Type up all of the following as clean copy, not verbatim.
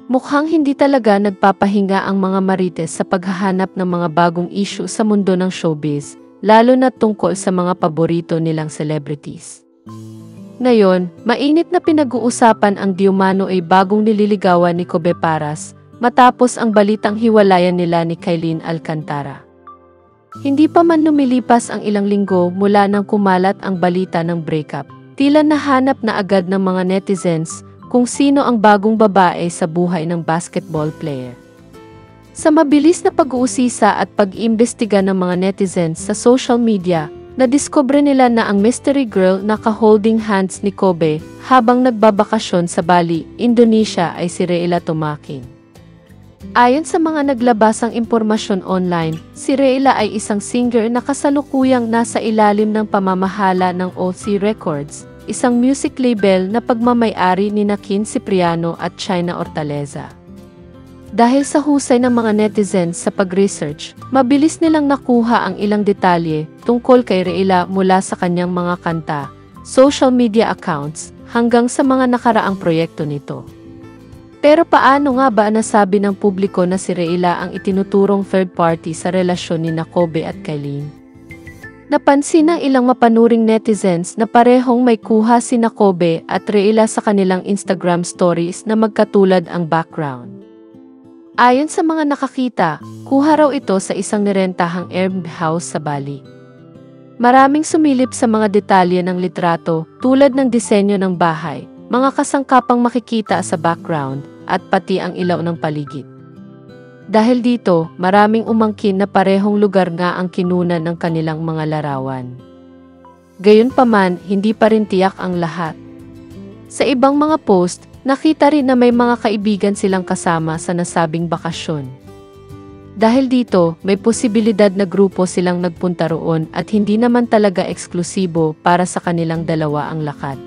Mukhang hindi talaga nagpapahinga ang mga marites sa paghahanap ng mga bagong issue sa mundo ng showbiz, lalo na tungkol sa mga paborito nilang celebrities. Ngayon, mainit na pinag-uusapan ang di umano ay bagong nililigawan ni Kobe Paras, matapos ang balitang hiwalayan nila ni Kylene Alcantara. Hindi pa man lumilipas ang ilang linggo mula nang kumalat ang balita ng breakup, tila nahanap na agad ng mga netizens kung sino ang bagong babae sa buhay ng basketball player. Sa mabilis na pag-uusisa at pag-imbestiga ng mga netizens sa social media, nadiskubre nila na ang mystery girl na ka-holding hands ni Kobe habang nagbabakasyon sa Bali, Indonesia ay si Reyla Tumakin. Ayon sa mga naglabasang impormasyon online, si Reyla ay isang singer na kasalukuyang nasa ilalim ng pamamahala ng OC Records, isang music label na pagmamay-ari ni Kin Cipriano at China Hortaleza. Dahil sa husay ng mga netizens sa pag-research, mabilis nilang nakuha ang ilang detalye tungkol kay Reyla mula sa kanyang mga kanta, social media accounts, hanggang sa mga nakaraang proyekto nito. Pero paano nga ba nasabi ng publiko na si Reyla ang itinuturong third party sa relasyon ni Kobe at Kylene? Napansin ng ilang mapanuring netizens na parehong may kuha si Kobe at Reyla sa kanilang Instagram stories na magkatulad ang background. Ayon sa mga nakakita, kuha raw ito sa isang nirentahang house sa Bali. Maraming sumilip sa mga detalye ng litrato tulad ng disenyo ng bahay, mga kasangkapang makikita sa background, at pati ang ilaw ng paligid. Dahil dito, maraming umangkin na parehong lugar nga ang kinunan ng kanilang mga larawan. Gayunpaman, hindi pa rin tiyak ang lahat. Sa ibang mga post, nakita rin na may mga kaibigan silang kasama sa nasabing bakasyon. Dahil dito, may posibilidad na grupo silang nagpunta roon at hindi naman talaga eksklusibo para sa kanilang dalawa ang lakad.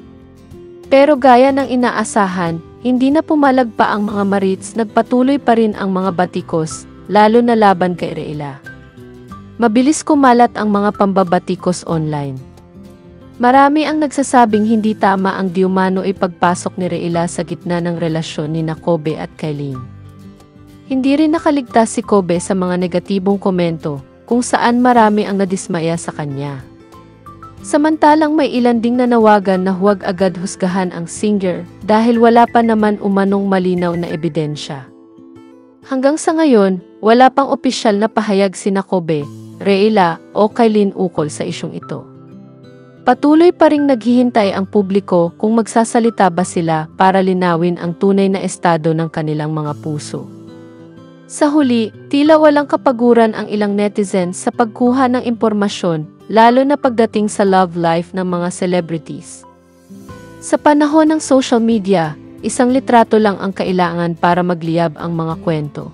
Pero gaya ng inaasahan, hindi na pumalag pa ang mga marits, nagpatuloy pa rin ang mga batikos, lalo na laban kay Reyla. Mabilis kumalat ang mga pambabatikos online. Marami ang nagsasabing hindi tama ang di umano ay pagpasok ni Reyla sa gitna ng relasyon ni Kobe at Kylene. Hindi rin nakaligtas si Kobe sa mga negatibong komento, kung saan marami ang nadismaya sa kanya. Samantalang may ilan ding nanawagan na huwag agad husgahan ang singer dahil wala pa naman umanong malinaw na ebidensya. Hanggang sa ngayon, wala pang opisyal na pahayag sina Kobe, Reyla o Kylene ukol sa isyung ito. Patuloy pa ring naghihintay ang publiko kung magsasalita ba sila para linawin ang tunay na estado ng kanilang mga puso. Sa huli, tila walang kapaguran ang ilang netizens sa pagkuha ng impormasyon, lalo na pagdating sa love life ng mga celebrities. Sa panahon ng social media, isang litrato lang ang kailangan para magliyab ang mga kwento.